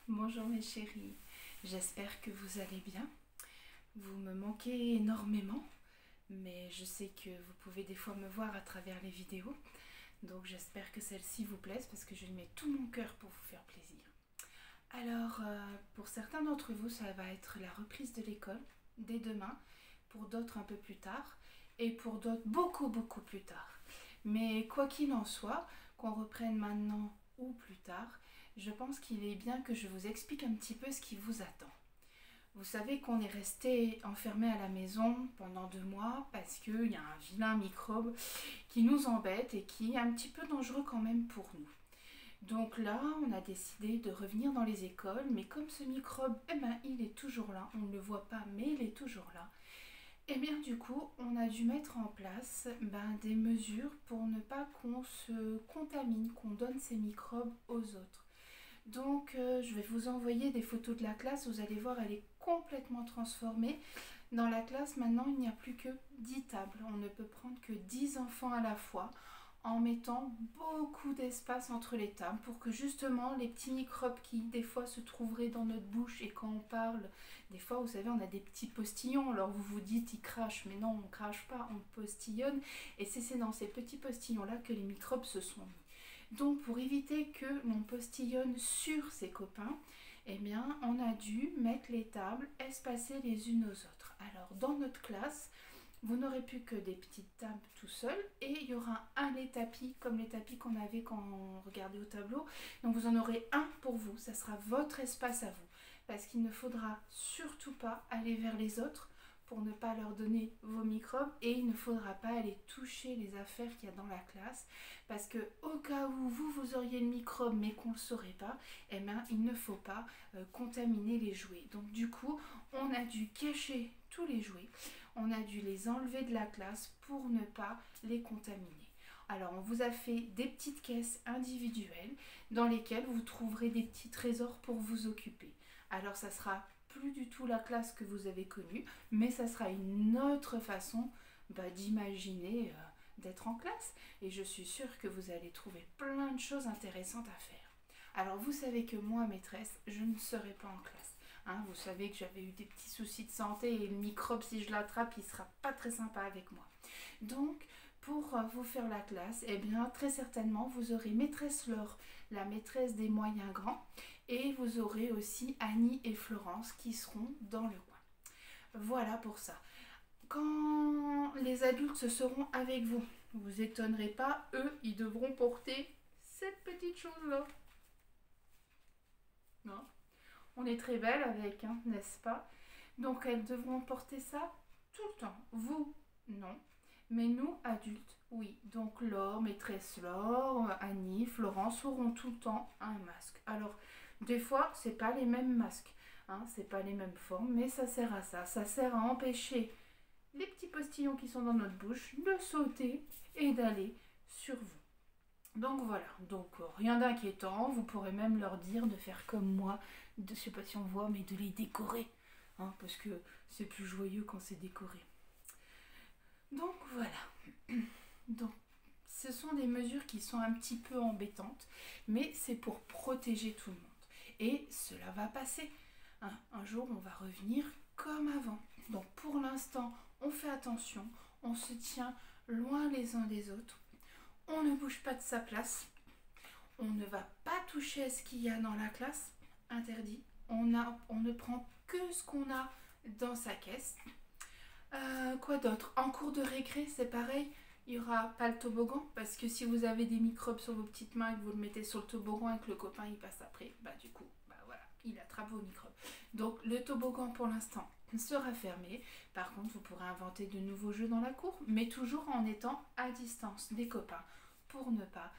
Bonjour mes chéris, j'espère que vous allez bien. Vous me manquez énormément, mais je sais que vous pouvez des fois me voir à travers les vidéos. Donc j'espère que celle-ci vous plaise parce que je mets tout mon cœur pour vous faire plaisir. Alors, pour certains d'entre vous, ça va être la reprise de l'école dès demain, pour d'autres un peu plus tard, et pour d'autres beaucoup plus tard. Mais quoi qu'il en soit, qu'on reprenne maintenant ou plus tard, je pense qu'il est bien que je vous explique un petit peu ce qui vous attend. Vous savez qu'on est resté enfermé à la maison pendant 2 mois parce qu'il y a un vilain microbe qui nous embête et qui est un petit peu dangereux quand même pour nous. Donc là, on a décidé de revenir dans les écoles, mais comme ce microbe, il est toujours là, on ne le voit pas, mais il est toujours là. Et bien du coup, on a dû mettre en place des mesures pour ne pas qu'on se contamine, qu'on donne ces microbes aux autres. Donc je vais vous envoyer des photos de la classe, vous allez voir, elle est complètement transformée. Dans la classe, maintenant, il n'y a plus que 10 tables. On ne peut prendre que 10 enfants à la fois en mettant beaucoup d'espace entre les tables pour que justement les petits microbes qui des fois se trouveraient dans notre bouche et quand on parle, des fois vous savez on a des petits postillons, alors vous vous dites ils crachent, mais non on ne crache pas, on postillonne et c'est dans ces petits postillons là que les microbes se sont mis. Donc pour éviter que l'on postillonne sur ses copains, eh bien on a dû mettre les tables espacées les unes aux autres. Alors dans notre classe, vous n'aurez plus que des petites tables tout seul et il y aura un lait tapis comme les tapis qu'on avait quand on regardait au tableau. Donc vous en aurez un pour vous, ça sera votre espace à vous. Parce qu'il ne faudra surtout pas aller vers les autres pour ne pas leur donner vos microbes et il ne faudra pas aller toucher les affaires qu'il y a dans la classe parce que au cas où vous auriez le microbe mais qu'on ne le saurait pas, il ne faut pas contaminer les jouets. Donc du coup, on a dû cacher tous les jouets. On a dû les enlever de la classe pour ne pas les contaminer. Alors on vous a fait des petites caisses individuelles dans lesquelles vous trouverez des petits trésors pour vous occuper. Alors ça sera plus du tout la classe que vous avez connue, mais ça sera une autre façon d'imaginer d'être en classe. Et je suis sûre que vous allez trouver plein de choses intéressantes à faire. Alors vous savez que moi, maîtresse, je ne serai pas en classe. Vous savez que j'avais eu des petits soucis de santé et le microbe, si je l'attrape, il sera pas très sympa avec moi. Donc, pour vous faire la classe, très certainement, vous aurez maîtresse Laure, la maîtresse des moyens grands, et vous aurez aussi Annie et Florence qui seront dans le coin. Voilà pour ça. Quand les adultes seront avec vous, vous étonnerez pas, eux, ils devront porter cette petite chose-là. Non, on est très belle avec, n'est-ce pas? Donc elles devront porter ça tout le temps. Vous, non. Mais nous, adultes, oui. Donc Laure, maîtresse Laure, Annie, Florence auront tout le temps un masque. Alors, des fois, c'est pas les mêmes masques. C'est pas les mêmes formes, mais ça sert à ça. Ça sert à empêcher les petits postillons qui sont dans notre bouche de sauter et d'aller sur vous. Donc voilà, donc rien d'inquiétant, vous pourrez même leur dire de faire comme moi, je sais pas si on voit, mais de les décorer, parce que c'est plus joyeux quand c'est décoré. Donc voilà, donc ce sont des mesures qui sont un petit peu embêtantes, mais c'est pour protéger tout le monde. Et cela va passer. Un jour, on va revenir comme avant. Donc pour l'instant, on fait attention, on se tient loin les uns des autres. On ne bouge pas de sa place. On ne va pas toucher à ce qu'il y a dans la classe. Interdit. On ne prend que ce qu'on a dans sa caisse. Quoi d'autre? En cours de récré, c'est pareil. Il n'y aura pas le toboggan parce que si vous avez des microbes sur vos petites mains et que vous le mettez sur le toboggan et que le copain il passe après, du coup, voilà, il attrape vos microbes. Donc le toboggan pour l'instant sera fermé. Par contre, vous pourrez inventer de nouveaux jeux dans la cour, mais toujours en étant à distance des copains pour ne pas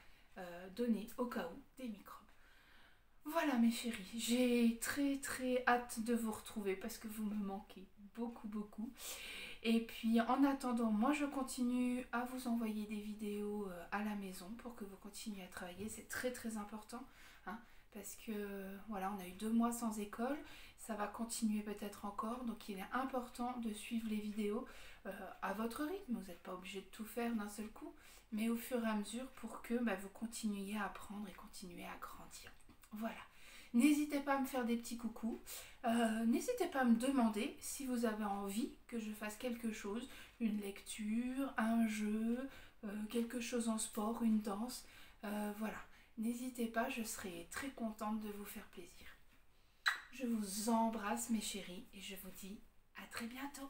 donner au cas où des microbes. Voilà mes chéris, j'ai très hâte de vous retrouver parce que vous me manquez beaucoup. Et puis en attendant, moi je continue à vous envoyer des vidéos à la maison pour que vous continuiez à travailler. C'est très important, parce que voilà, on a eu 2 mois sans école, ça va continuer peut-être encore, donc il est important de suivre les vidéos à votre rythme. Vous n'êtes pas obligé de tout faire d'un seul coup, mais au fur et à mesure pour que vous continuiez à apprendre et continuer à grandir. Voilà. N'hésitez pas à me faire des petits coucous. N'hésitez pas à me demander si vous avez envie que je fasse quelque chose, une lecture, un jeu, quelque chose en sport, une danse. Voilà, n'hésitez pas, je serai très contente de vous faire plaisir. Je vous embrasse mes chéris et je vous dis à très bientôt.